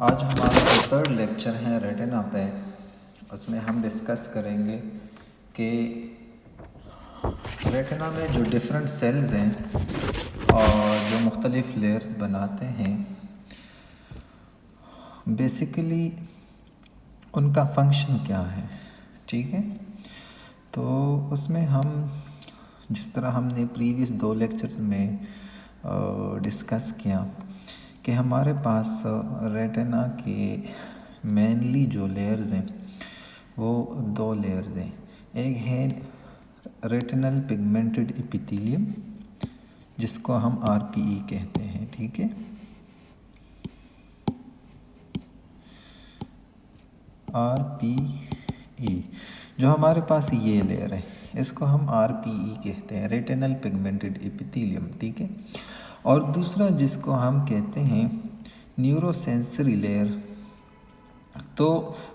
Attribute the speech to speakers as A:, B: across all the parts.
A: आज हमारा जो थर्ड लेक्चर है रेटिना पे, उसमें हम डिस्कस करेंगे कि रेटिना में जो डिफरेंट सेल्स हैं और जो मुख्तलिफ लेयर्स बनाते हैं, बेसिकली उनका फंक्शन क्या है। ठीक है, तो उसमें हम जिस तरह हमने प्रीवियस 2 लेक्चर्स में डिस्कस किया कि हमारे पास रेटिना के मेनली जो लेयर्स हैं वो 2 लेयर्स हैं। एक है रेटिनल पिगमेंटेड एपिथेलियम, जिसको हम आरपीई कहते हैं। ठीक है, आरपीई जो हमारे पास ये लेयर है, इसको हम आरपीई कहते हैं, रेटिनल पिगमेंटेड एपिथेलियम। ठीक है, और दूसरा जिसको हम कहते हैं न्यूरोसेंसरी लेयर, तो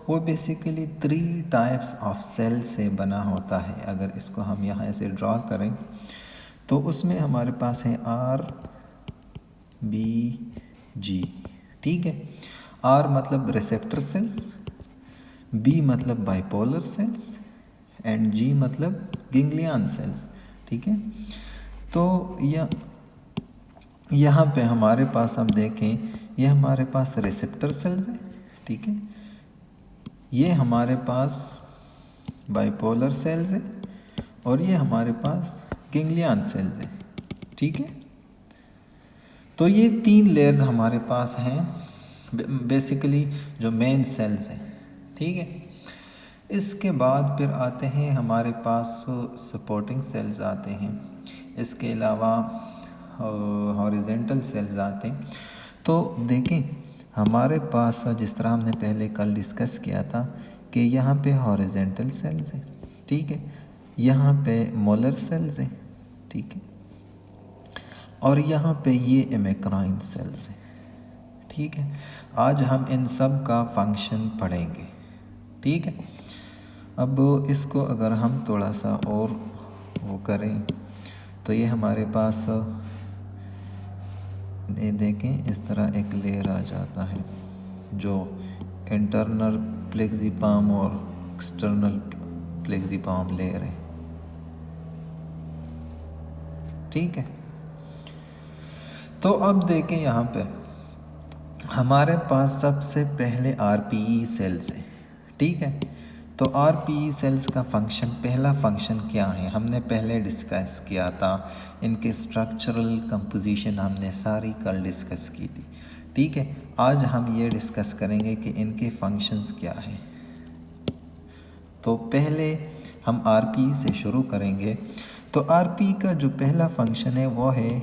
A: वो बेसिकली 3 टाइप्स ऑफ सेल से बना होता है। अगर इसको हम यहाँ ऐसे ड्रॉ करें तो उसमें हमारे पास है आर बी जी। ठीक है, आर मतलब रिसेप्टर सेल्स, बी मतलब बाइपोलर सेल्स एंड जी मतलब गिंग्लियन सेल्स। ठीक है, तो यहाँ पे हमारे पास हम देखें, ये हमारे पास रिसेप्टर सेल्स है। ठीक है, ये हमारे पास बाइपोलर सेल्स है और ये हमारे पास गिंग्लियन सेल्स है। ठीक है, तो ये 3 लेयर्स हमारे पास हैं बेसिकली जो मेन सेल्स हैं। ठीक है, इसके बाद फिर आते हैं हमारे पास सपोर्टिंग सेल्स आते हैं, इसके अलावा हॉरिजेंटल सेल्स आते हैं। तो देखें हमारे पास जिस तरह हमने पहले कल डिस्कस किया था कि यहाँ पे हॉरिजेंटल सेल्स हैं। ठीक है, यहाँ पे मोलर सेल्स हैं। ठीक है, और यहाँ पे ये एमेक्राइन सेल्स हैं। ठीक है, आज हम इन सब का फंक्शन पढ़ेंगे। ठीक है, अब इसको अगर हम थोड़ा सा और वो करें तो ये हमारे पास ये देखें इस तरह एक लेयर आ जाता है जो इंटरनल प्लेक्सिपाम और एक्सटर्नल प्लेक्सिपाम लेयर है। ठीक है, तो अब देखें यहाँ पे हमारे पास सबसे पहले आरपीई सेल्स है। ठीक है, तो आरपीई सेल्स का फंक्शन, पहला फंक्शन क्या है हमने पहले डिस्कस किया था। इनके स्ट्रक्चरल कंपोजिशन हमने सारी कल डिस्कस की थी। ठीक है, आज हम ये डिस्कस करेंगे कि इनके फंक्शंस क्या हैं। तो पहले हम आरपीई से शुरू करेंगे। तो आरपीई का जो पहला फंक्शन है वो है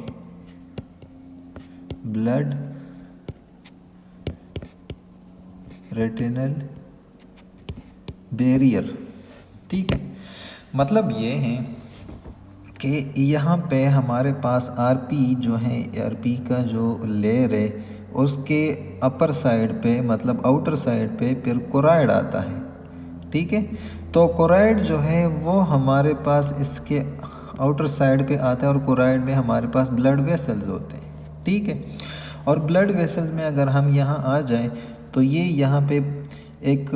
A: ब्लड रेटिनल बैरियर। ठीक है, मतलब ये है कि यहाँ पे हमारे पास आरपी जो है, आरपी का जो लेयर है उसके अपर साइड पे मतलब आउटर साइड पे फिर कोराइड आता है। ठीक है, तो कोराइड जो है वो हमारे पास इसके आउटर साइड पे आता है और कोराइड में हमारे पास ब्लड वेसल्स होते हैं। ठीक है, और ब्लड वेसल्स में अगर हम यहाँ आ जाएं तो ये यहाँ पे एक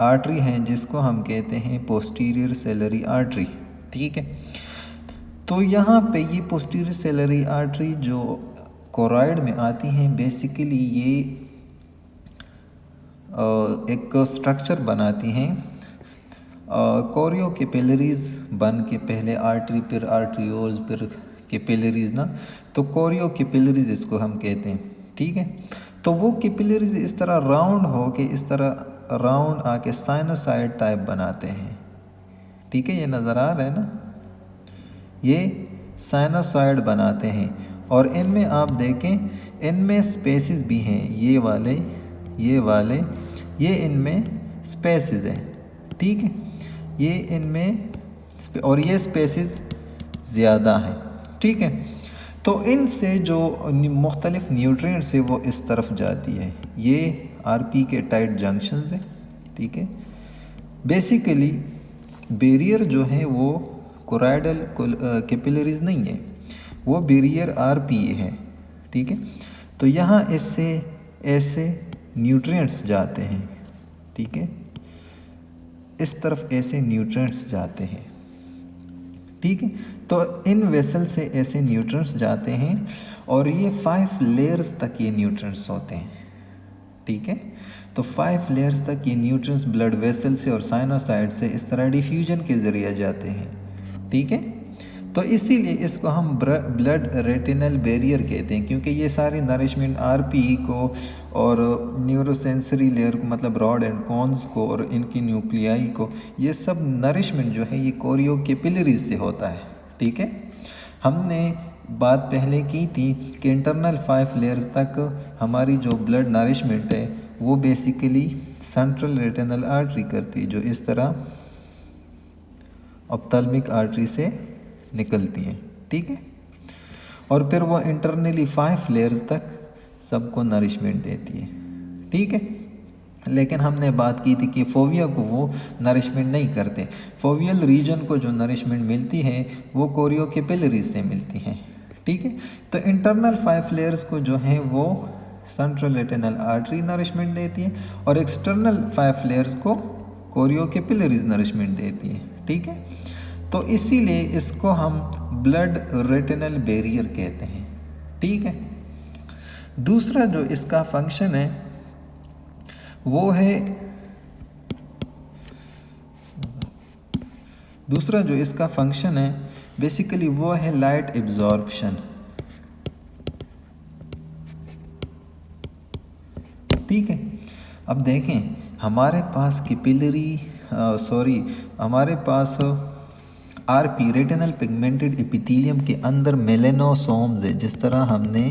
A: आर्टरी है जिसको हम कहते हैं पोस्टीरियर सेलरी आर्टरी। ठीक है, तो यहाँ पे ये पोस्टीरियर सेलरी आर्टरी जो कोराइड में आती हैं, बेसिकली ये एक स्ट्रक्चर बनाती हैं कोरियो कैपिलरीज बन के, पहले आर्टरी फिर आर्ट्रियोल्स फिर कैपिलरीज ना, तो कोरियो कैपिलरीज इसको हम कहते हैं। ठीक है, तो वो कैपिलरीज इस तरह राउंड हो के, इस तरह राउंड आके साइनोसाइड टाइप बनाते हैं। ठीक है, ये नज़र आ रहा है ना, ये साइनोसाइड बनाते हैं और इनमें आप देखें इनमें स्पेसेस भी हैं, ये वाले ये इनमें स्पेसेस हैं। ठीक है, ये इनमें और ये स्पेसेस ज़्यादा हैं। ठीक है, तो इनसे जो मुख्तलिफ न्यूट्रिएंट्स है वो इस तरफ जाती है। ये आरपी के टाइट जंक्शंस हैं। ठीक है, बेसिकली बैरियर जो है वो कोराइडल कैपिलरीज नहीं है, वो बैरियर आरपी है। ठीक है, तो यहाँ इससे ऐसे न्यूट्रिएंट्स जाते हैं, ठीक है, इस तरफ ऐसे न्यूट्रिएंट्स जाते हैं, ठीक है। तो इन वेसल से ऐसे न्यूट्रिएंट्स जाते हैं और ये 5 लेयर्स तक ये न्यूट्रिएंट्स होते हैं, ठीक है। तो 5 लेयर्स तक ये न्यूट्रिएंट्स ब्लड वेसल से और साइनोसाइड से इस तरह डिफ्यूजन के ज़रिए जाते हैं, ठीक है। तो इसीलिए इसको हम ब्लड रेटिनल बैरियर कहते हैं, क्योंकि ये सारी नरिशमेंट आरपीई को और न्यूरोसेंसरी लेयर को, मतलब रॉड एंड कॉन्स को और इनकी न्यूक्लियाई को, ये सब नरिशमेंट जो है ये कोरियो कैपिलरीज से होता है, ठीक है। हमने बात पहले की थी कि इंटरनल 5 लेयर्स तक हमारी जो ब्लड नरिशमेंट है वो बेसिकली सेंट्रल रेटिनल आर्टरी करती है, जो इस तरह ऑप्थेल्मिक आर्टरी से निकलती है, ठीक है। और फिर वो इंटरनली 5 लेयर्स तक सबको नरिशमेंट देती है, ठीक है। लेकिन हमने बात की थी कि फोविया को वो नरिशमेंट नहीं करते। फोवियल रीजन को जो नरिशमेंट मिलती है वो कोरियो कैपिलरीज से मिलती है, ठीक है। तो इंटरनल 5 लेयर्स को जो है वो सेंट्रल रेटिनल आर्टरी नरिशमेंट देती है और एक्सटर्नल 5 लेयर्स को कोरियो कैपिलरीज नरिशमेंट देती है, ठीक है। तो इसीलिए इसको हम ब्लड रेटिनल बैरियर कहते हैं, ठीक है। दूसरा जो इसका फंक्शन है वो है, दूसरा जो इसका फंक्शन है बेसिकली वो है लाइट एब्जॉर्प्शन, ठीक है। अब देखें हमारे पास हमारे पास आरपी रेटिनल पिगमेंटेड एपिथेलियम के अंदर मेलेनोसोम्स है, जिस तरह हमने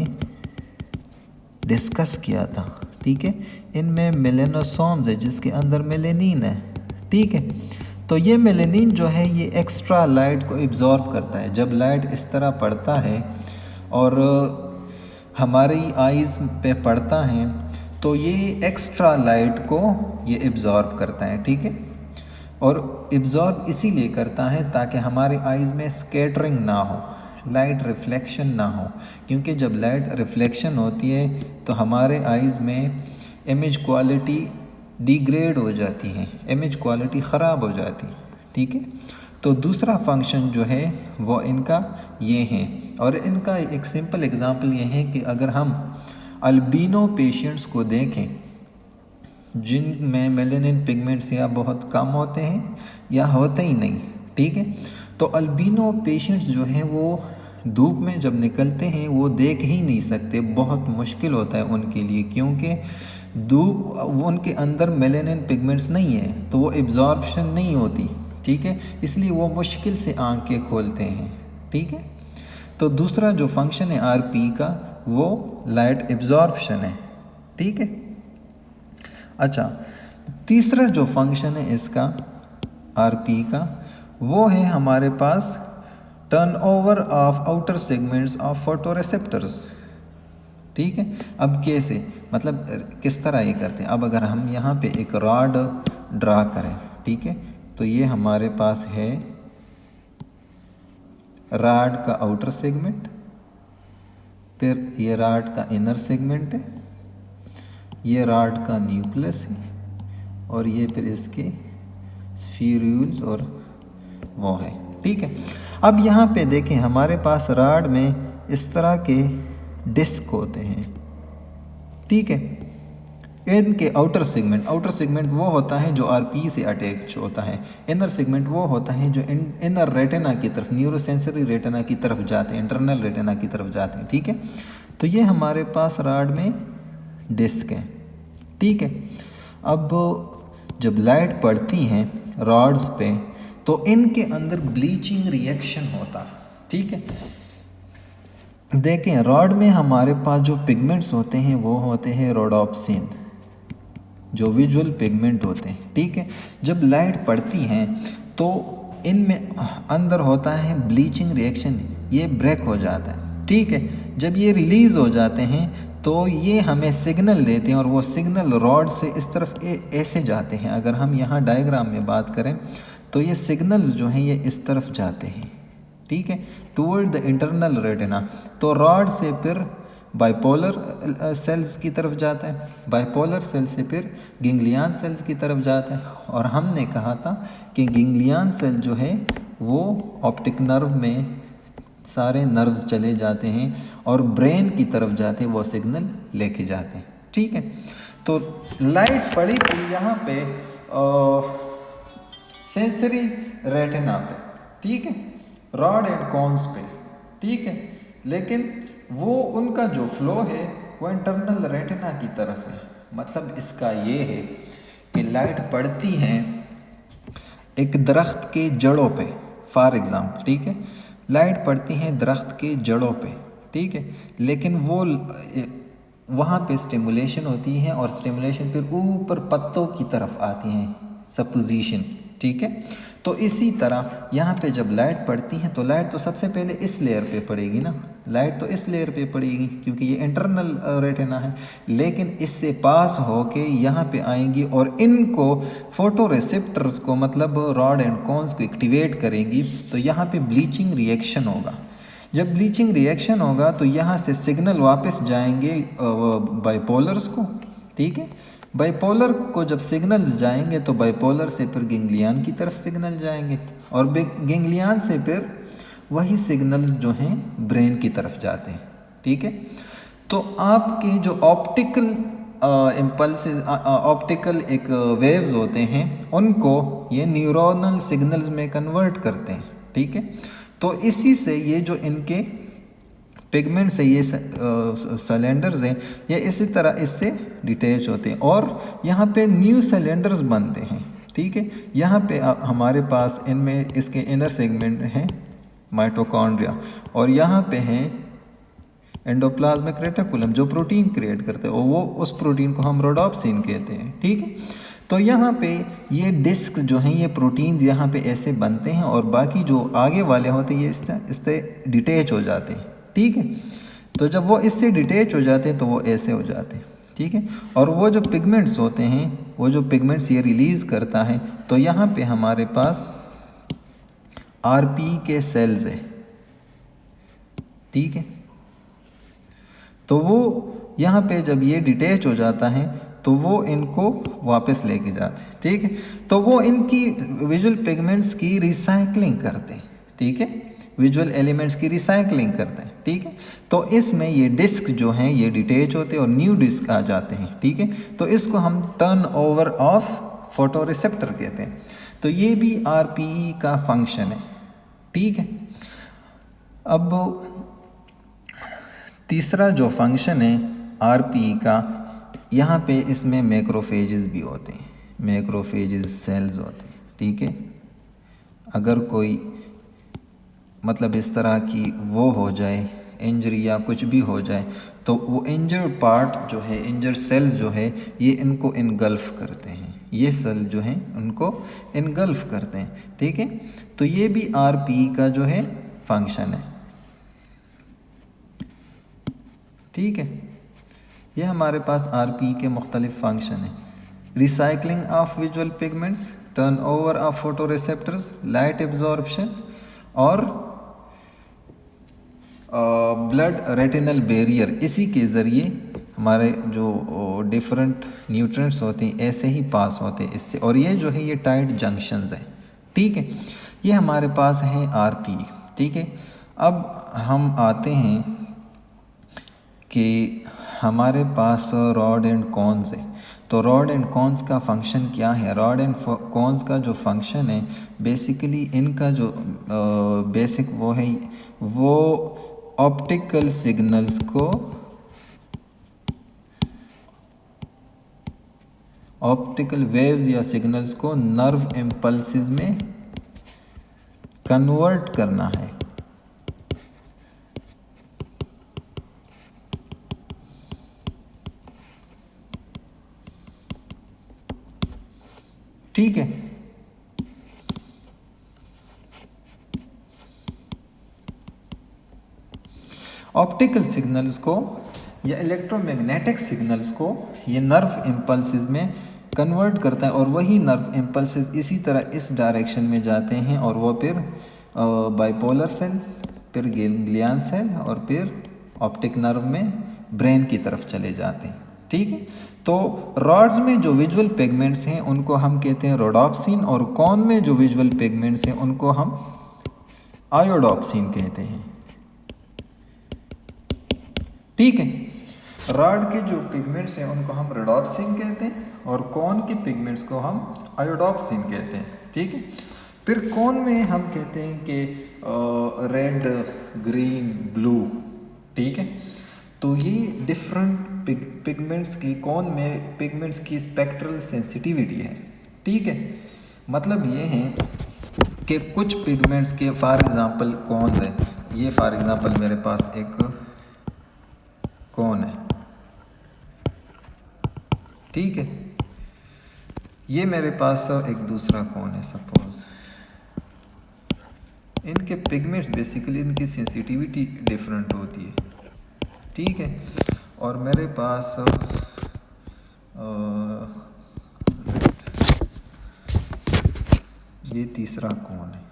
A: डिस्कस किया था, ठीक है। इनमें मेलेनोसोम्स है जिसके अंदर मेलेनिन है, ठीक है। तो ये मेलेनिन जो है ये एक्स्ट्रा लाइट को एब्जॉर्ब करता है। जब लाइट इस तरह पड़ता है और हमारी आइज़ पे पड़ता है तो ये एक्स्ट्रा लाइट को ये एब्जॉर्ब करता है, ठीक है। और एब्जॉर्ब इसीलिए करता है ताकि हमारे आइज़ में स्कैटरिंग ना हो, लाइट रिफ्लेक्शन ना हो, क्योंकि जब लाइट रिफ्लेक्शन होती है तो हमारे आइज़ में इमेज क्वालिटी डिग्रेड हो जाती है, इमेज क्वालिटी ख़राब हो जाती है, ठीक है। तो दूसरा फंक्शन जो है वो इनका ये है। और इनका एक सिंपल एग्जांपल ये है कि अगर हम अल्बिनो पेशेंट्स को देखें जिनमें मेलेनिन पिगमेंट्स या बहुत कम होते हैं या होते ही नहीं, ठीक है। तो अल्बिनो पेशेंट्स जो हैं वो धूप में जब निकलते हैं वो देख ही नहीं सकते, बहुत मुश्किल होता है उनके लिए, क्योंकि धूप उनके अंदर मेलेनिन पिगमेंट्स नहीं है तो वो एब्जॉर्प्शन नहीं होती, ठीक है। इसलिए वो मुश्किल से आंखें खोलते हैं, ठीक है। तो दूसरा जो फंक्शन है आरपी का वो लाइट एब्जॉर्प्शन है, ठीक है। अच्छा, तीसरा जो फंक्शन है इसका आरपी का वो है हमारे पास turnover of outer segments of photoreceptors, ठीक है। अब कैसे, मतलब किस तरह ये करते हैं। अब अगर हम यहाँ पे एक रॉड ड्रा करें, ठीक है, तो ये हमारे पास है रॉड का आउटर सेगमेंट, फिर ये रॉड का इनर सेगमेंट है, ये रॉड का न्यूक्लियस है और ये फिर इसके स्फीरूल्स और वो है, ठीक है। अब यहाँ पे देखें हमारे पास रॉड में इस तरह के डिस्क होते हैं, ठीक है। इनके आउटर सेगमेंट वो होता है जो आरपी से अटैच होता है, इनर सेगमेंट वो होता है जो इनर रेटिना की तरफ, न्यूरोसेंसरी रेटिना की तरफ जाते हैं, इंटरनल रेटिना की तरफ जाते हैं, ठीक है। तो ये हमारे पास रॉड में डिस्क है, ठीक है। अब जब लाइट पड़ती हैं रॉड्स पे तो इनके अंदर ब्लीचिंग रिएक्शन होता है, ठीक है। देखें रॉड में हमारे पास जो पिगमेंट्स होते हैं वो होते हैं रोडोप्सिन, जो विजुअल पिगमेंट होते हैं, ठीक है। जब लाइट पड़ती हैं तो इनमें अंदर होता है ब्लीचिंग रिएक्शन, ये ब्रेक हो जाता है, ठीक है। जब ये रिलीज़ हो जाते हैं तो ये हमें सिग्नल देते हैं और वो सिग्नल रॉड से इस तरफ ऐसे जाते हैं। अगर हम यहाँ डायग्राम में बात करें तो ये सिग्नल्स जो हैं ये इस तरफ जाते हैं, ठीक है, टूवर्ड द इंटरनल रेटिना। तो रॉड से फिर बाइपोलर सेल्स की तरफ जाता है, बाइपोलर सेल से फिर गेंगलियन सेल्स की तरफ जाता है। और हमने कहा था कि गेंगलियन सेल जो है वो ऑप्टिक नर्व में सारे नर्व्स चले जाते हैं और ब्रेन की तरफ जाते हैं, वो सिग्नल लेके जाते हैं। ठीक है, तो लाइट पड़ी थी यहाँ पे सेंसरी रेटिना पे, ठीक है, रॉड एंड कॉन्स पे, ठीक है, लेकिन वो उनका जो फ्लो है वो इंटरनल रेटिना की तरफ है। मतलब इसका ये है कि लाइट पड़ती है एक दरख्त के जड़ों पे, फॉर एग्जाम्पल, ठीक है, लाइट पड़ती है दरख्त के जड़ों पे, ठीक है, लेकिन वो वहाँ पे स्टिमुलेशन होती है और स्टिमुलेशन फिर ऊपर पत्तों की तरफ आती हैं, सपोजिशन, ठीक है। तो इसी तरह यहाँ पे जब लाइट पड़ती है तो लाइट तो सबसे पहले इस लेयर पे पड़ेगी ना, लाइट तो इस लेयर पे पड़ेगी क्योंकि ये इंटरनल रेटिना है, लेकिन इससे पास होके यहाँ पे आएंगी और इनको फोटो रिसेप्टर्स को, मतलब रॉड एंड कॉन्स को एक्टिवेट करेंगी। तो यहाँ पे ब्लीचिंग रिएक्शन होगा। जब ब्लीचिंग रिएक्शन होगा तो यहाँ से सिग्नल वापस जाएंगे बाइपोलर्स को, ठीक है। बाइपोलर को जब सिग्नल्स जाएंगे तो बाइपोलर से फिर गेंगलियन की तरफ सिग्नल जाएंगे और गेंगलियन से फिर वही सिग्नल्स जो हैं ब्रेन की तरफ जाते हैं, ठीक है। तो आपके जो ऑप्टिकल इम्पल्सेस, ऑप्टिकल एक वेव्स होते हैं, उनको ये न्यूरोनल सिग्नल्स में कन्वर्ट करते हैं, ठीक है। तो इसी से ये जो इनके पिगमेंट्स है, ये सिलेंडर्स हैं, ये इसी तरह इससे डिटैच होते हैं और यहाँ पे न्यू सिलेंडर्स बनते हैं, ठीक है। यहाँ पे हमारे पास इनमें इसके इनर सेगमेंट हैं माइटोकॉन्ड्रिया और यहाँ पे हैं एंडोप्लाज्मिक रेटिकुलम जो प्रोटीन क्रिएट करते हैं और वो उस प्रोटीन को हम रोडोप्सिन कहते हैं, ठीक है। तो यहाँ पे ये डिस्क जो हैं, ये प्रोटीन्स यहाँ पे ऐसे बनते हैं और बाकी जो आगे वाले होते हैं ये इससे डिटैच हो जाते हैं, ठीक है। तो जब वो इससे डिटैच हो जाते हैं तो वो ऐसे हो जाते हैं, ठीक है। और वो जो पिगमेंट्स होते हैं, वो जो पिगमेंट्स ये रिलीज़ करता है, तो यहाँ पे हमारे पास आरपी के सेल्स है, ठीक है। तो वो यहाँ पे जब ये डिटैच हो जाता है तो वो इनको वापस लेके जाते हैं, ठीक है। तो वो इनकी विजुअल पिगमेंट्स की रिसाइकलिंग करते हैं, ठीक है, विजुअल एलिमेंट्स की रिसाइकलिंग करते हैं, ठीक है। तो इसमें ये डिस्क जो हैं ये डिटैच होते हैं और न्यू डिस्क आ जाते हैं, ठीक है। तो इसको हम turn over of photo receptor कहते हैं। तो ये भी आरपीई का फंक्शन है, ठीक है। अब तीसरा जो फंक्शन है आरपीई का, यहाँ पे इसमें मैक्रोफेजेस भी होते हैं, मैक्रोफेजेस सेल्स होते हैं, ठीक है। अगर कोई मतलब इस तरह की वो हो जाए इंजरी या कुछ भी हो जाए तो वो इंजर्ड पार्ट जो है, इंजर्ड सेल्स जो है, ये इनको इनगल्फ करते हैं, ये सेल जो हैं उनको इनगल्फ करते हैं, ठीक है। तो ये भी आरपीई का जो है फंक्शन है, ठीक है। ये हमारे पास आरपीई के मुख्तलिफ फंक्शन हैं। Recycling of visual pigments, turn over of photo receptors, light absorption और ब्लड रेटिनल बैरियर। इसी के ज़रिए हमारे जो डिफरेंट न्यूट्रिएंट्स होते हैं ऐसे ही पास होते हैं इससे, और ये जो है ये टाइट जंक्शंस हैं, ठीक है। ये हमारे पास है आरपीई, ठीक है। अब हम आते हैं कि हमारे पास रॉड एंड कॉन्स है। तो रॉड एंड कॉन्स का फंक्शन क्या है? रॉड एंड कॉन्स का जो फंक्शन है बेसिकली इनका जो बेसिक वो है, वो ऑप्टिकल सिग्नल्स को, ऑप्टिकल वेव्स या सिग्नल्स को नर्व इम्पल्सेस में कन्वर्ट करना है, ठीक है। ऑप्टिकल सिग्नल्स को या इलेक्ट्रोमैग्नेटिक सिग्नल्स को ये नर्व इम्पल्सेस में कन्वर्ट करता है और वही नर्व इम्पल्सेस इसी तरह इस डायरेक्शन में जाते हैं और वो फिर बाइपोलर सेल, फिर गैंग्लियन सेल और फिर ऑप्टिक नर्व में ब्रेन की तरफ चले जाते हैं। ठीक है, तो रॉड्स में जो विजुअल पिगमेंट्स हैं उनको हम कहते हैं रोडोप्सिन, और कॉन में जो विजुअल पिगमेंट्स हैं उनको हम आयोडोप्सिन कहते हैं। ठीक है, रॉड के जो पिगमेंट्स हैं उनको हम रोडोप्सिन कहते हैं और कॉन के पिगमेंट्स को हम आयोडोप्सिन कहते हैं। ठीक है, फिर कॉन में हम कहते हैं कि रेड, ग्रीन, ब्लू। ठीक है, तो ये डिफरेंट पिगमेंट्स की, कौन में पिगमेंट्स की स्पेक्ट्रल सेंसिटिविटी है। ठीक है, मतलब ये है कि कुछ पिगमेंट्स के फॉर एग्जांपल कौन है, ये फॉर एग्जांपल मेरे पास एक कौन है। ठीक है, ये मेरे पास एक दूसरा कौन है सपोज, इनके पिगमेंट्स बेसिकली इनकी सेंसिटिविटी डिफरेंट होती है। ठीक है, और मेरे पास ये तीसरा कौन है।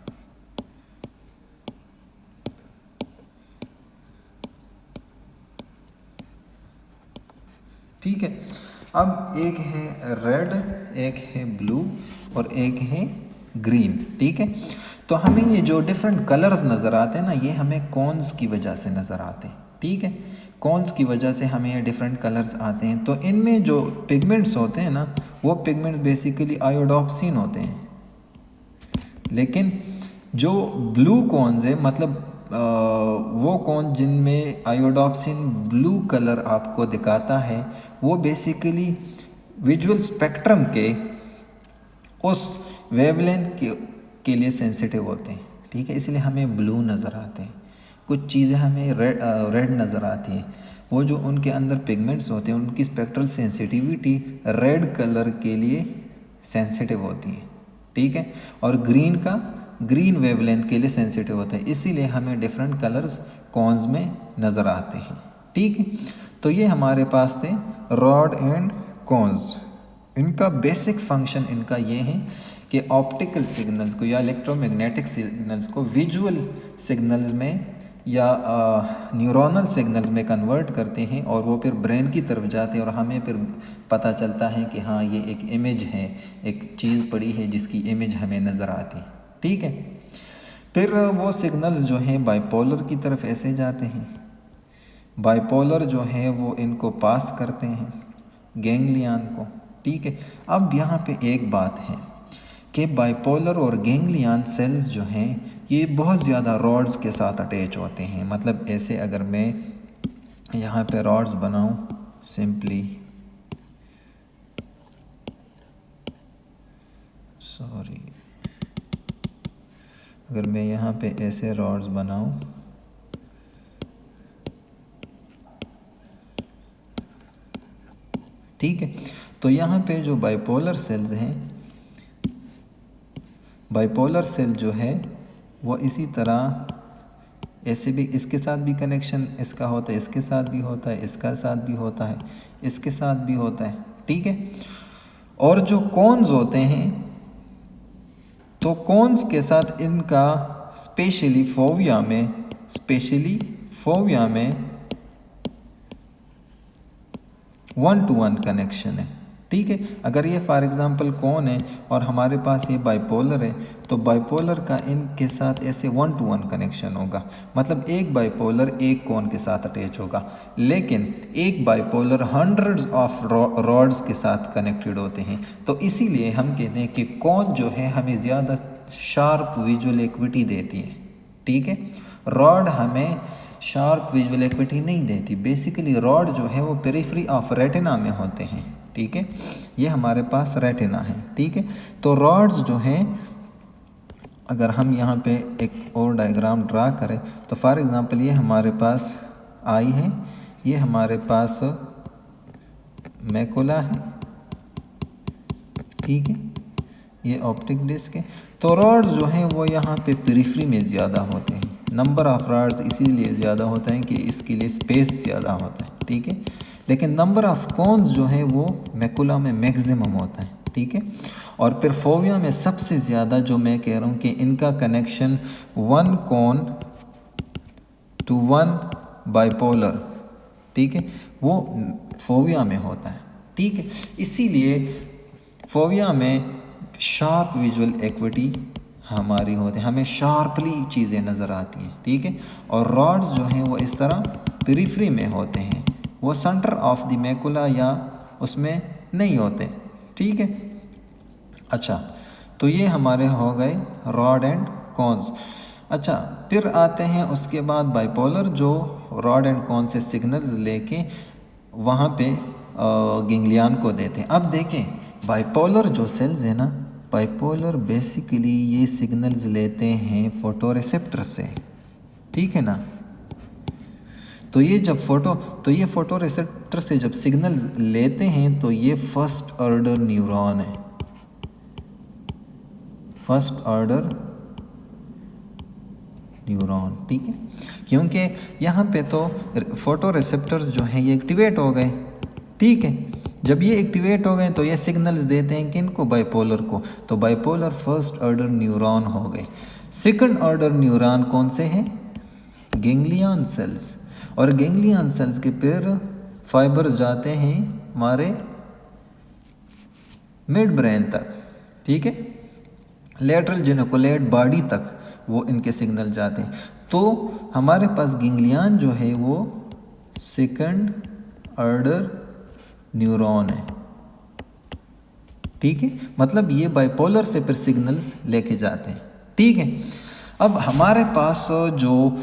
A: ठीक है, अब एक है रेड, एक है ब्लू और एक है ग्रीन। ठीक है, तो हमें ये जो डिफरेंट कलर्स नज़र आते हैं ना, ये हमें कॉन्स की वजह से नज़र आते हैं। ठीक है, कॉन्स की वजह से हमें ये डिफरेंट कलर्स आते हैं। तो इनमें जो पिगमेंट्स होते हैं ना, वो पिगमेंट्स बेसिकली आयोडोप्सिन होते हैं। लेकिन जो ब्लू कॉन्स है, मतलब वो कौन जिनमें आयोडोप्सिन ब्लू कलर आपको दिखाता है, वो बेसिकली विजुअल स्पेक्ट्रम के उस वेवलेंथ के लिए सेंसिटिव होते हैं। ठीक है, इसलिए हमें ब्लू नज़र आते हैं। कुछ चीज़ें हमें रेड नज़र आती हैं, वो जो उनके अंदर पिगमेंट्स होते हैं उनकी स्पेक्ट्रल सेंसिटिविटी रेड कलर के लिए सेंसिटिव होती है। ठीक है, और ग्रीन वेवलेंथ के लिए सेंसिटिव होता है, इसीलिए हमें डिफरेंट कलर्स कॉन्स में नज़र आते हैं। ठीक है, तो ये हमारे पास थे रॉड एंड कॉन्स। इनका बेसिक फंक्शन इनका ये है कि ऑप्टिकल सिग्नल्स को या इलेक्ट्रोमैग्नेटिक सिग्नल्स को विजुअल सिग्नल्स में या न्यूरोनल सिग्नल्स में कन्वर्ट करते हैं, और वो फिर ब्रेन की तरफ जाते हैं और हमें फिर पता चलता है कि हाँ ये एक इमेज है, एक चीज़ पड़ी है जिसकी इमेज हमें नज़र आती है। ठीक है, फिर वो सिग्नल्स जो हैं बाइपोलर की तरफ ऐसे जाते हैं, बाइपोलर जो है वो इनको पास करते हैं गैंग्लियन को। ठीक है, अब यहाँ पे एक बात है कि बाइपोलर और गैंग्लियन सेल्स जो हैं ये बहुत ज़्यादा रॉड्स के साथ अटैच होते हैं। मतलब ऐसे अगर मैं यहाँ पे रॉड्स बनाऊँ सिंपली, सॉरी, अगर मैं यहाँ पे ऐसे रॉड्स बनाऊँ, ठीक है, तो यहाँ पे जो बाइपोलर सेल्स हैं, बाइपोलर सेल जो है वो इसी तरह ऐसे भी, इसके साथ भी कनेक्शन इसका होता है, इसके साथ भी होता है, इसका साथ भी होता है, इसके साथ भी होता है। ठीक है, और जो कॉन्स होते हैं, तो कॉन्स के साथ इनका स्पेशली फोविया में 1-to-1 कनेक्शन है। ठीक है, अगर ये फॉर एग्जांपल कौन है और हमारे पास ये बाइपोलर है, तो बाइपोलर का इनके साथ ऐसे 1-to-1 कनेक्शन होगा। मतलब एक बाइपोलर एक कौन के साथ अटैच होगा, लेकिन एक बाइपोलर हंड्रेड्स ऑफ रॉड्स के साथ कनेक्टेड होते हैं। तो इसीलिए हम कहते हैं कि कौन जो है हमें ज़्यादा शार्प विजुअल एक्विटी देती है। ठीक है, रॉड हमें शार्प विजुअल एक्विटी नहीं देती। बेसिकली रॉड जो है वो पेरिफेरी ऑफ रेटिना में होते हैं। ठीक है, ये हमारे पास रेटिना है। ठीक है, तो रॉड्स जो हैं, अगर हम यहाँ पे एक और डायग्राम ड्रा करें, तो फॉर एग्जांपल ये हमारे पास आई है, ये हमारे पास मैकुला है। ठीक है, ये ऑप्टिक डिस्क है। तो रॉड्स जो हैं वो यहाँ पे पेरिफेरी में ज़्यादा होते हैं। नंबर ऑफ रॉड्स इसीलिए ज़्यादा होता है कि इसके लिए स्पेस ज़्यादा होता है। ठीक है, लेकिन नंबर ऑफ कॉन्स जो है वो मैकुला में मैक्सिमम होता है। ठीक है, और फिर फोविया में सबसे ज़्यादा, जो मैं कह रहा हूँ कि इनका कनेक्शन 1 कॉन to 1 बाइपोलर। ठीक है, वो फोविया में होता है। ठीक है, इसीलिए फोविया में शार्प विजुअल एक्विटी हमारी होती है, हमें शार्पली चीज़ें नज़र आती हैं। ठीक है, और रॉड्स जो हैं वो इस तरह पेरिफेरी में होते हैं, वो सेंटर ऑफ द मैकुला या उसमें नहीं होते। ठीक है, अच्छा, तो ये हमारे हो गए रॉड एंड कॉन्स। अच्छा, फिर आते हैं उसके बाद बाइपोलर, जो रॉड एंड कॉन से सिग्नल्स लेके वहाँ पे गेंगलियन को देते हैं। अब देखें, बाइपोलर जो सेल्स है ना, बाइपोलर बेसिकली ये सिग्नल्स लेते हैं फोटोरिसेप्टर से। ठीक है ना, तो ये जब फोटोरिसेप्टर से जब सिग्नल्स लेते हैं तो ये फर्स्ट ऑर्डर न्यूरॉन है, फर्स्ट ऑर्डर न्यूरॉन। ठीक है, क्योंकि यहाँ पे तो फोटो रिसेप्टर्स जो हैं ये एक्टिवेट हो गए। ठीक है, जब ये एक्टिवेट हो गए तो ये सिग्नल्स देते हैं किनको, बाइपोलर को, तो बाइपोलर फर्स्ट ऑर्डर न्यूरॉन हो गए। सेकंड ऑर्डर न्यूरॉन कौन से हैं, गेंगलियन सेल्स, और गेंगलियन सेल्स के फिर फाइबर जाते हैं हमारे मिड ब्रेन तक। ठीक है, लेटरल जेनिकुलेट बॉडी तक वो इनके सिग्नल जाते हैं। तो हमारे पास गेंगलियन जो है वो सेकंड ऑर्डर न्यूरॉन है। ठीक है, मतलब ये बाइपोलर से फिर सिग्नल्स लेके जाते हैं। ठीक है, अब हमारे पास जो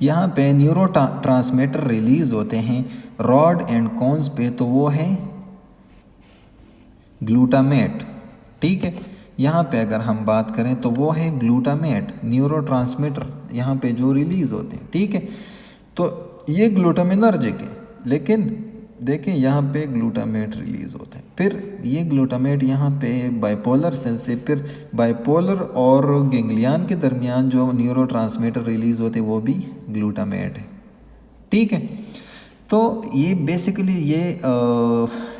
A: यहाँ पे न्यूरो ट्रांसमीटर रिलीज होते हैं रॉड एंड कॉन्स पे, तो वो है ग्लूटामेट। ठीक है, यहाँ पे अगर हम बात करें तो वो है ग्लूटामेट न्यूरो ट्रांसमीटर यहाँ पे जो रिलीज होते हैं। ठीक है, तो ये ग्लूटामिनर्जिक है, लेकिन देखें यहाँ पे ग्लूटामेट रिलीज होता है, फिर ये ग्लूटामेट यहाँ पे बाइपोलर सेल से फिर बाइपोलर और गेंगलियन के दरमियान जो न्यूरो ट्रांसमीटर रिलीज होते हैं वो भी ग्लूटामेट है। ठीक है, तो ये बेसिकली ये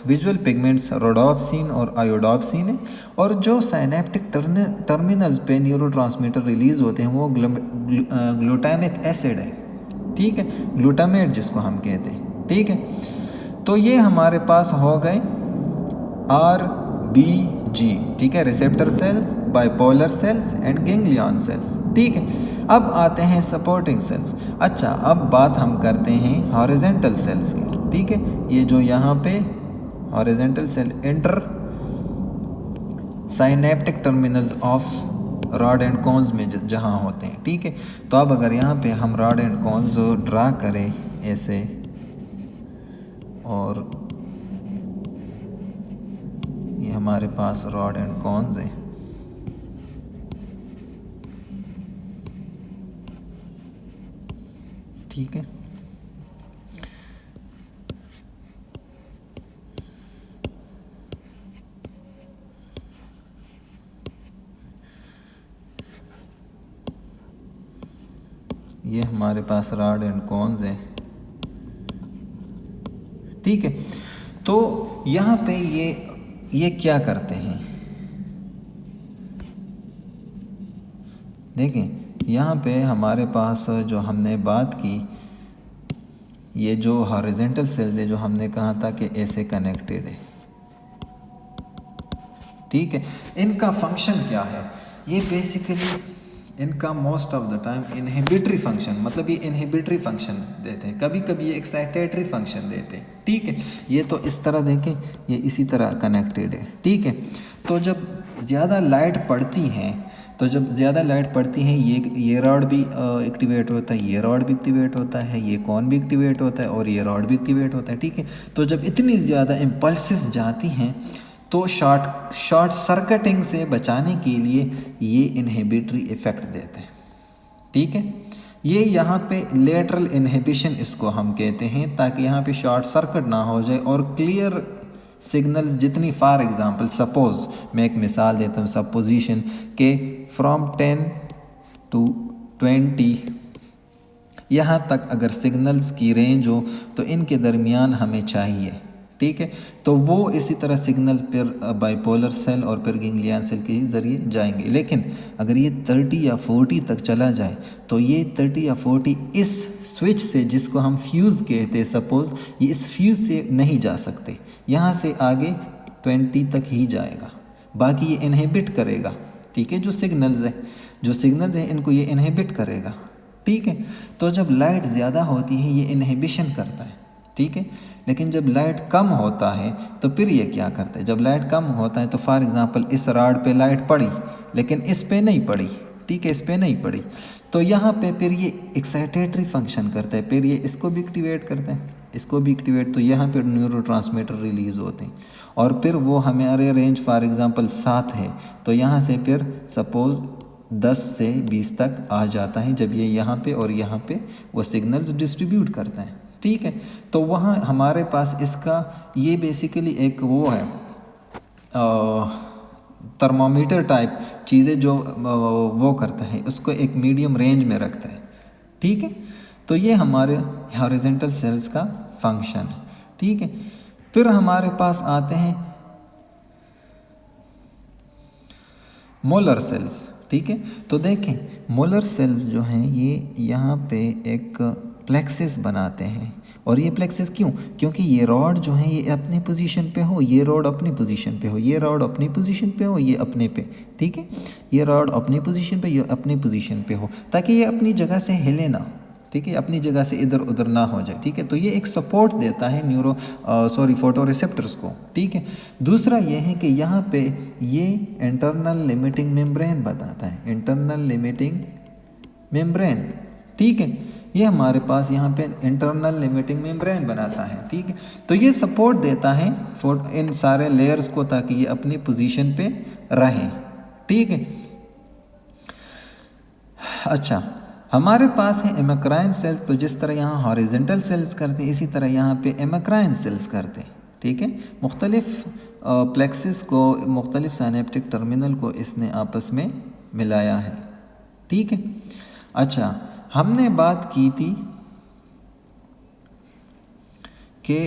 A: विजुअल पिगमेंट्स रोडोप्सिन और आयोडोप्सिन है, और जो साइनेप्टिक टर्मिनल्स पे न्यूरोट्रांसमीटर रिलीज होते हैं वो ग्लूटामिक एसिड है। ठीक है, ग्लूटामेट जिसको हम कहते हैं। ठीक है, तो ये हमारे पास हो गए RBG। ठीक है, receptor cells, bipolar cells and ganglion cells. ठीक है, अब आते हैं सपोर्टिंग सेल्स। अच्छा, अब बात हम करते हैं हॉरिजेंटल सेल्स की। ठीक है, ये जो यहाँ पे horizontal cell inter synaptic terminals of rod and cones में जहाँ होते हैं। ठीक है, तो अब अगर यहाँ पे हम रॉड एंड कॉन्स ड्रा करें ऐसे, और ये हमारे पास रॉड एंड कॉन्स है। ठीक है, ये हमारे पास रॉड एंड कॉन्स है। ठीक है, तो यहाँ पे ये क्या करते हैं, देखें यहाँ पे हमारे पास जो हमने बात की, ये जो हॉरिजेंटल सेल्स है जो हमने कहा था कि ऐसे कनेक्टेड है। ठीक है, इनका फंक्शन क्या है, ये बेसिकली इनका most of the time inhibitory function, मतलब ये इनहिबिटरी फंक्शन देते हैं, कभी कभी ये एक्साइटेटरी फंक्शन देते हैं। ठीक है, ये तो इस तरह देखें, ये इसी तरह कनेक्टेड है। ठीक है, तो जब ज़्यादा लाइट पड़ती हैं ये रॉड भी एक्टिवेट होता है, ये रॉड भी एक्टिवेट होता है, ये कॉन भी एक्टिवेट होता है, और ये रॉड भी एक्टिवेट होता है। ठीक है, तो जब इतनी ज़्यादा इम्पल्सेस जाती हैं तो शॉर्ट सर्किटिंग से बचाने के लिए ये इनहिबिटरी इफेक्ट देते हैं। ठीक है, ये यहाँ पे लेटरल इनहिबिशन इसको हम कहते हैं, ताकि यहाँ पे शॉर्ट सर्किट ना हो जाए और क्लियर सिग्नल जितनी, फॉर एग्जांपल सपोज मैं एक मिसाल देता हूँ, सपोजिशन के फ्रॉम 10 to 20 यहाँ तक अगर सिग्नल्स की रेंज हो तो इनके दरमियान हमें चाहिए ठीक है। तो वो इसी तरह सिग्नल्स फिर बाइपोलर सेल और फिर गैंग्लियन सेल के ज़रिए जाएंगे। लेकिन अगर ये 30 या 40 तक चला जाए तो ये 30 या 40 इस स्विच से, जिसको हम फ्यूज़ कहते हैं सपोज़, ये इस फ्यूज़ से नहीं जा सकते, यहाँ से आगे 20 तक ही जाएगा, बाकी ये इनहिबिट करेगा। ठीक है, जो सिग्नल्स हैं इनको ये इनहिबिट करेगा। ठीक है, तो जब लाइट ज़्यादा होती है ये इनहिबिशन करता है। ठीक है, लेकिन जब लाइट कम होता है तो फिर ये क्या करता है, जब लाइट कम होता है तो फॉर एग्जांपल इस रॉड पे लाइट पड़ी लेकिन इस पे नहीं पड़ी, ठीक है, इस पे नहीं पड़ी, तो यहाँ पे फिर ये एक्साइटेटरी फंक्शन करता है, फिर ये इसको भी एक्टिवेट करता है, इसको भी एक्टिवेट, तो यहाँ पर न्यूरोट्रांसमीटर रिलीज़ होते हैं और फिर वो हमारे रेंज फॉर एग्जांपल 7 है तो यहाँ से फिर सपोज़ 10 से 20 तक आ जाता है, जब ये यहाँ पे और यहाँ पे वो सिग्नल्स डिस्ट्रीब्यूट करता है। ठीक है, तो वहाँ हमारे पास इसका ये बेसिकली एक वो है थर्मामीटर टाइप चीज़ें जो वो करता है, उसको एक मीडियम रेंज में रखता है। ठीक है, तो ये हमारे हॉरिजॉन्टल सेल्स का फंक्शन है। ठीक है, फिर हमारे पास आते हैं मोलर सेल्स। ठीक है, तो देखें मोलर सेल्स जो हैं ये यहाँ पे एक प्लेक्सिस बनाते हैं, और ये प्लेक्सिस क्यों, क्योंकि ये रॉड जो है ये अपनी पोजीशन पे हो, ये रॉड अपनी पोजीशन पे हो, ये रॉड अपनी पोजीशन पे हो, ये अपने पे, ठीक है, ये रॉड अपनी पोजीशन पे, ये अपनी पोजीशन पे हो, ताकि ये अपनी जगह से हिले ना, ठीक है, अपनी जगह से इधर उधर ना हो जाए। ठीक है, तो ये एक सपोर्ट देता है फोटो रिसेप्टर्स को। ठीक है, दूसरा ये है कि यहाँ पे ये इंटरनल लिमिटिंग मेम्ब्रेन बताता है, इंटरनल लिमिटिंग मेम्ब्रेन। ठीक है, ये हमारे पास यहाँ पे इंटरनल लिमिटिंग मेम्ब्रेन बनाता है। ठीक है, तो ये सपोर्ट देता है इन सारे लेयर्स को ताकि ये अपनी पोजीशन पे रहें। ठीक है, अच्छा, हमारे पास है एमेक्राइन सेल्स, तो जिस तरह यहाँ हॉरिजॉन्टल सेल्स करते हैं इसी तरह यहाँ पे एमेक्राइन सेल्स करते हैं। ठीक है, मुख्तलिफ प्लेक्सिस को, मुख्तलिफ साइनेप्टिक टर्मिनल को इसने आपस में मिलाया है। ठीक है, अच्छा, हमने बात की थी कि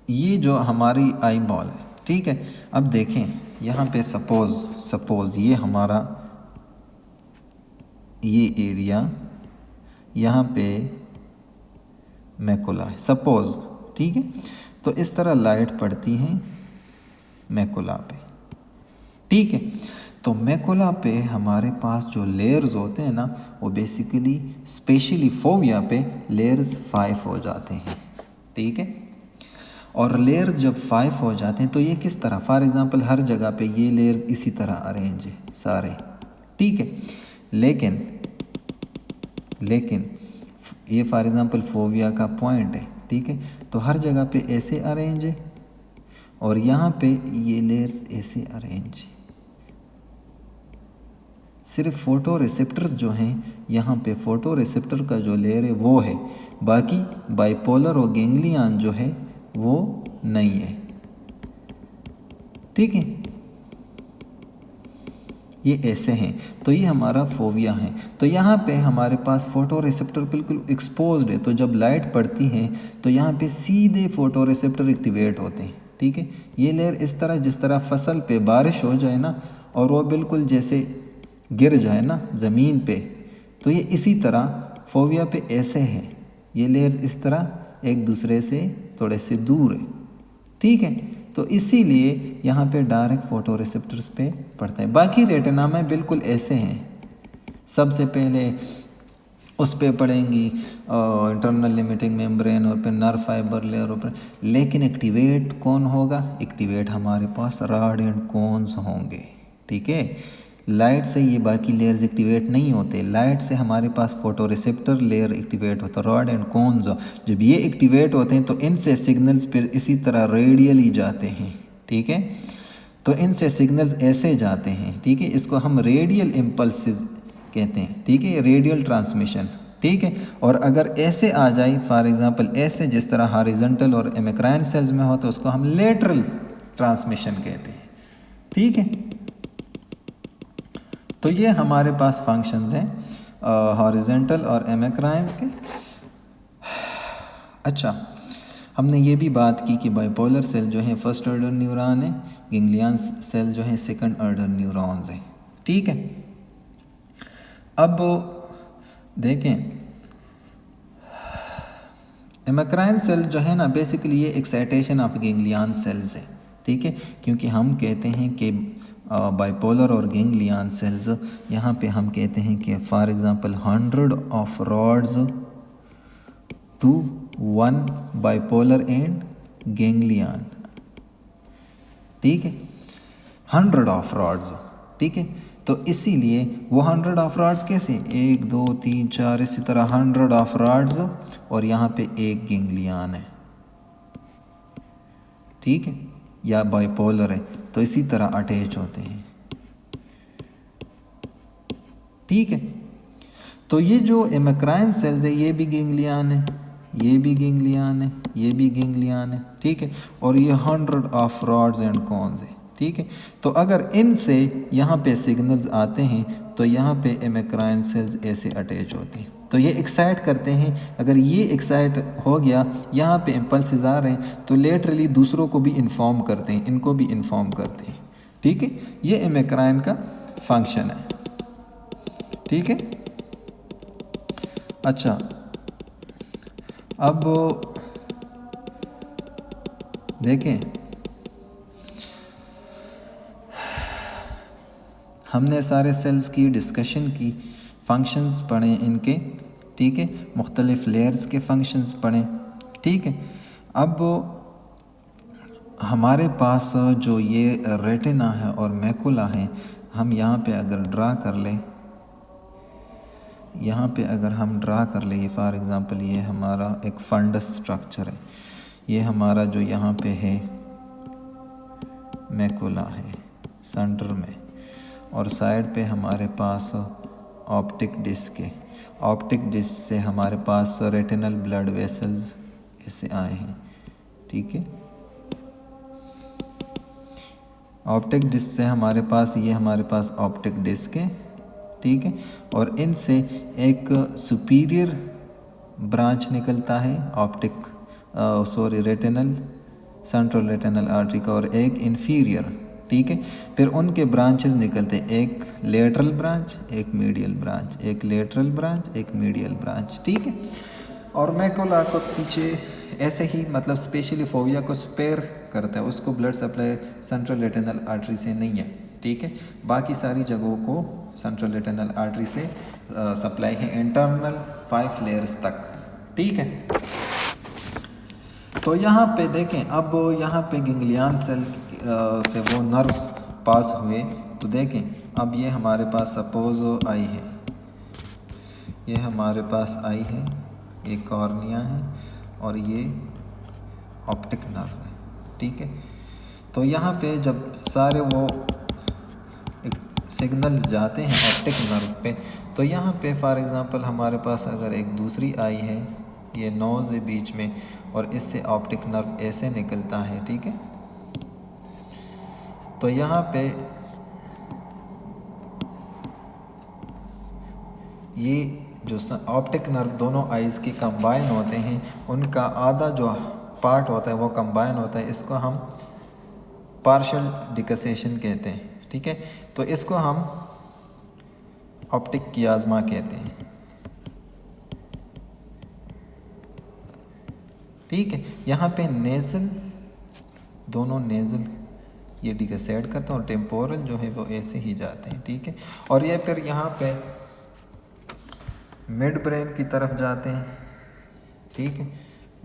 A: ये जो हमारी आई बॉल है, ठीक है, अब देखें यहाँ पे सपोज़ ये हमारा ये एरिया यहाँ पे मैकुला है सपोज़। ठीक है, तो इस तरह लाइट पड़ती है मैकुला पे। ठीक है, तो मैकुला पे हमारे पास जो लेयर्स होते हैं ना वो बेसिकली स्पेशली फोविया पे लेयर्स 5 हो जाते हैं। ठीक है, और लेयर्स जब 5 हो जाते हैं तो ये किस तरह, फॉर एग्जांपल हर जगह पे ये लेयर्स इसी तरह अरेंज है सारे। ठीक है, लेकिन ये फॉर एग्जांपल फोविया का पॉइंट है। ठीक है, तो हर जगह पे ऐसे अरेंज है और यहाँ पे ये लेयर्स ऐसे अरेंज है। सिर्फ फोटो रिसेप्टर्स जो हैं यहाँ पे फोटो रिसेप्टर का जो लेयर है वो है, बाकी बाइपोलर और गैंग्लियन जो है वो नहीं है। ठीक है, ये ऐसे हैं, तो ये हमारा फोविया है। तो यहाँ पे हमारे पास फोटो रिसेप्टर बिल्कुल एक्सपोज्ड है, तो जब लाइट पड़ती है तो यहाँ पे सीधे फोटो रिसेप्टर एक्टिवेट होते हैं। ठीक है, ये लेयर इस तरह, जिस तरह फसल पे बारिश हो जाए ना और वो बिल्कुल जैसे गिर जाए ना ज़मीन पे, तो ये इसी तरह फोविया पे ऐसे है, ये लेयर इस तरह एक दूसरे से थोड़े से दूर है। ठीक है, तो इसीलिए यहाँ पे डायरेक्ट फोटो रिसेप्टर्स पे पड़ता है। बाकी रेटिना में बिल्कुल ऐसे हैं, सबसे पहले उस पे पड़ेंगी इंटरनल लिमिटिंग मेम्ब्रेन और फिर नर्व फाइबर लेयर और, लेकिन एक्टिवेट कौन होगा, एक्टिवेट हमारे पास रॉड एंड कोन्स होंगे। ठीक है, लाइट से ये बाकी लेयर्स एक्टिवेट नहीं होते, लाइट से हमारे पास फोटो रिसेप्टर लेयर एक्टिवेट होता है, रॉड एंड कोन्स। जब ये एक्टिवेट होते हैं तो इनसे सिग्नल्स फिर इसी तरह रेडियली जाते हैं। ठीक है, तो इनसे सिग्नल्स ऐसे जाते हैं। ठीक है, इसको हम रेडियल इम्पल्सेस कहते हैं। ठीक है, रेडियल ट्रांसमिशन। ठीक है, और अगर ऐसे आ जाए फॉर एग्जांपल ऐसे, जिस तरह हॉरिजॉन्टल और एमेक्राइन सेल्स में हो, तो उसको हम लेटरल ट्रांसमिशन कहते हैं। ठीक है, तो ये हमारे पास फंक्शंस हैं हॉरिजॉन्टल और एमेक्राइन के। अच्छा, हमने ये भी बात की कि बाइपोलर सेल जो है फर्स्ट ऑर्डर न्यूरॉन है, गैंग्लियन सेल जो है सेकंड ऑर्डर न्यूरॉन्स है। ठीक है, अब देखें एमेक्राइन सेल जो है ना बेसिकली ये एक्साइटेशन ऑफ गैंग्लियन सेल्स है। ठीक है, क्योंकि हम कहते हैं कि बाइपोलर और गैंग्लियन सेल्स, यहाँ पे हम कहते हैं कि for example 100 of rods to 1 bipolar and ganglion. ठीक है, 100 ऑफ रॉड्स। ठीक है, तो इसीलिए वो 100 ऑफ रॉड्स कैसे 1 2 3 4 इसी तरह 100 ऑफ रॉड्स और यहाँ पे एक गैंग्लियन है। ठीक है, या बाइपोलर है तो इसी तरह अटैच होते हैं। ठीक है, तो ये जो एमेक्राइन सेल्स है ये भी गैंग्लियन है, ये भी गैंग्लियन है, ये भी गैंग्लियन है। ठीक है, और ये 100 ऑफ रॉड्स एंड कॉन्स है। ठीक है, तो अगर इनसे यहाँ पे सिग्नल्स आते हैं तो यहाँ पे एमेक्राइन सेल्स ऐसे अटैच होती हैं, तो ये एक्साइट करते हैं। अगर ये एक्साइट हो गया, यहाँ पे इम्पल्सेस आ रहे हैं तो लेटरली दूसरों को भी इन्फॉर्म करते हैं, इनको भी इन्फॉर्म करते हैं। ठीक है, ये एमेक्राइन का फंक्शन है। ठीक है, अच्छा अब देखें हमने सारे सेल्स की डिस्कशन की, फंक्शंस पढ़े इनके। ठीक है, मुख्तलिफ लेयर्स के फंक्शंस पढ़े। ठीक है, अब हमारे पास जो ये रेटिना है और मैकुला है, हम यहाँ पे अगर ड्रा कर लें, यहाँ पे अगर हम ड्रा कर ले, ये फॉर एग्ज़ाम्पल ये हमारा एक फंडस स्ट्रक्चर है, ये हमारा जो यहाँ पे है मैकुला है सेंटर में, और साइड पे हमारे पास ऑप्टिक डिस्क है। ऑप्टिक डिस्क से हमारे पास रेटिनल ब्लड वेसल्स ऐसे आए हैं। ठीक है, ऑप्टिक डिस्क से हमारे पास ये हमारे पास ऑप्टिक डिस्क है। ठीक है, और इनसे एक सुपीरियर ब्रांच निकलता है optic retinal central retinal artery का, और एक इन्फीरियर। ठीक है, फिर उनके ब्रांचेस निकलते हैं, एक लेटरल ब्रांच, एक मीडियल ब्रांच, एक लेटरल ब्रांच, एक मीडियल ब्रांच। ठीक है, और मैकुला को पीछे ऐसे ही मतलब स्पेशली फोविया को स्पेयर करता है, उसको blood supply central retinal artery से नहीं है। ठीक है, बाकी सारी जगहों को सेंट्रल रेटिनल आर्टरी से सप्लाई है, इंटरनल 5 लेयर्स तक। ठीक है, तो यहाँ पे देखें, अब यहाँ पे गैंग्लियन सेल से वो नर्व्स पास हुए, तो देखें अब ये हमारे पास सपोज आई है, ये हमारे पास आई है, ये कॉर्निया है और ये ऑप्टिक नर्व है। ठीक है, तो यहाँ पे जब सारे वो एक सिग्नल जाते हैं ऑप्टिक नर्व पे, तो यहाँ पे फॉर एग्ज़ाम्पल हमारे पास अगर एक दूसरी आई है, ये नोज़ है बीच में, और इससे ऑप्टिक नर्व ऐसे निकलता है। ठीक है, तो यहाँ पे ये जो ऑप्टिक नर्व दोनों आइज़ के कंबाइन होते हैं, उनका आधा जो पार्ट होता है वो कंबाइन होता है, इसको हम पार्शियल डिकसेशन कहते हैं। ठीक है, तो इसको हम ऑप्टिक कियाज़मा कहते हैं। ठीक है, यहाँ पे नेज़ल, दोनों नेज़ल ये डिकसेड करते हैं और टेम्पोरल जो है वो ऐसे ही जाते हैं। ठीक है, और ये फिर यहाँ पे मिड ब्रेन की तरफ जाते हैं। ठीक है,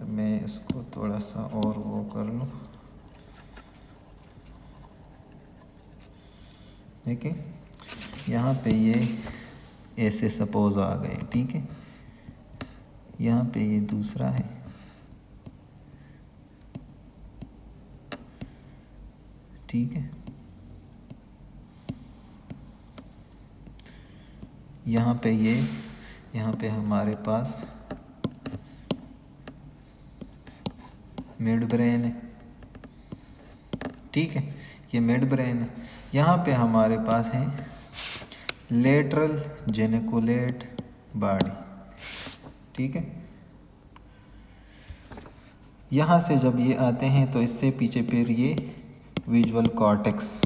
A: मैं इसको थोड़ा सा और वो कर लूँ। ठीक है, यहाँ पे ये ऐसे सपोज आ गए। ठीक है, यहाँ पे ये दूसरा है। ठीक है, यहाँ पे ये, यहाँ पे हमारे पास मिड ब्रेन है। ठीक है, ये मिड ब्रेन है। यहाँ पे हमारे पास है लेटरल जेनिकुलेट बॉडी। ठीक है, यहाँ से जब ये आते हैं तो इससे पीछे फिर ये विजुअल कॉर्टेक्स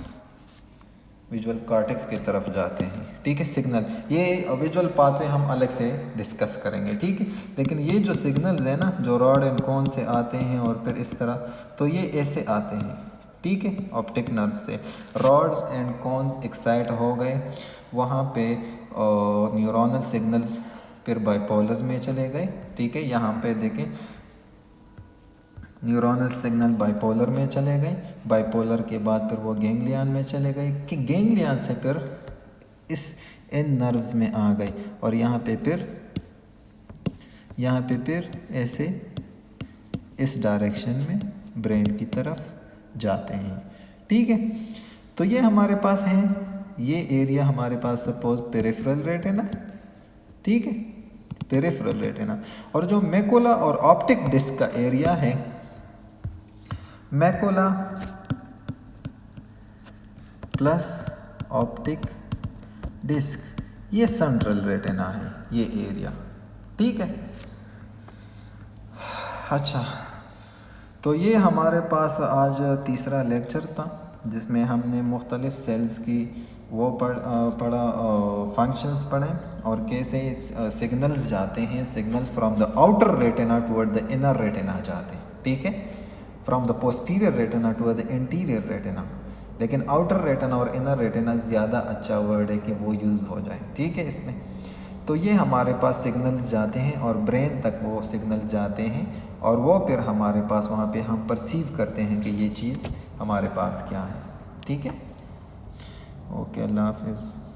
A: की तरफ जाते हैं, ठीक है। सिग्नल, ये विजुअल पाथवे हम अलग से डिस्कस करेंगे, ठीक है। लेकिन ये जो सिग्नल्स है ना, जो रॉड एंड कोन से आते हैं और फिर इस तरह, तो ये ऐसे आते हैं, ठीक है। ऑप्टिक नर्व से रॉड्स एंड कोन्स एक्साइट हो गए, वहाँ पे न्यूरोनल सिग्नल्स फिर बाइपोलर में चले गए, ठीक है। यहाँ पे देखें न्यूरोनल सिग्नल बाइपोलर में चले गए, बाइपोलर के बाद फिर वो गैंग्लियन में चले गए, कि गैंग्लियन से फिर इन नर्व्स में आ गए और यहाँ पे फिर ऐसे इस डायरेक्शन में ब्रेन की तरफ जाते हैं, ठीक है। तो ये हमारे पास है, ये एरिया हमारे पास सपोज पेरिफेरल रेटिना, ठीक है, पेरिफेरल रेटिना। और जो मैकुला और ऑप्टिक डिस्क का एरिया है, मैकुला प्लस ऑप्टिक डिस्क, ये सेंट्रल रेटिना है, ये एरिया, ठीक है। अच्छा, तो ये हमारे पास आज तीसरा लेक्चर था, जिसमें हमने मुख्तलिफ सेल्स की वो पढ़ा फंक्शंस पढ़े और कैसे सिग्नल्स जाते हैं, signals from the outer retina toward the inner retina जाते हैं, ठीक है, from the posterior retina toward the interior retina. लेकिन आउटर रेटिना और इनर रेटिना ज़्यादा अच्छा वर्ड है कि वो यूज़ हो जाए, ठीक है इसमें। तो ये हमारे पास सिग्नल्स जाते हैं और ब्रेन तक वो सिग्नल जाते हैं और वो फिर हमारे पास वहाँ पे हम परसीव करते हैं कि ये चीज़ हमारे पास क्या है, ठीक है। ओके, अल्लाह हाफिज़।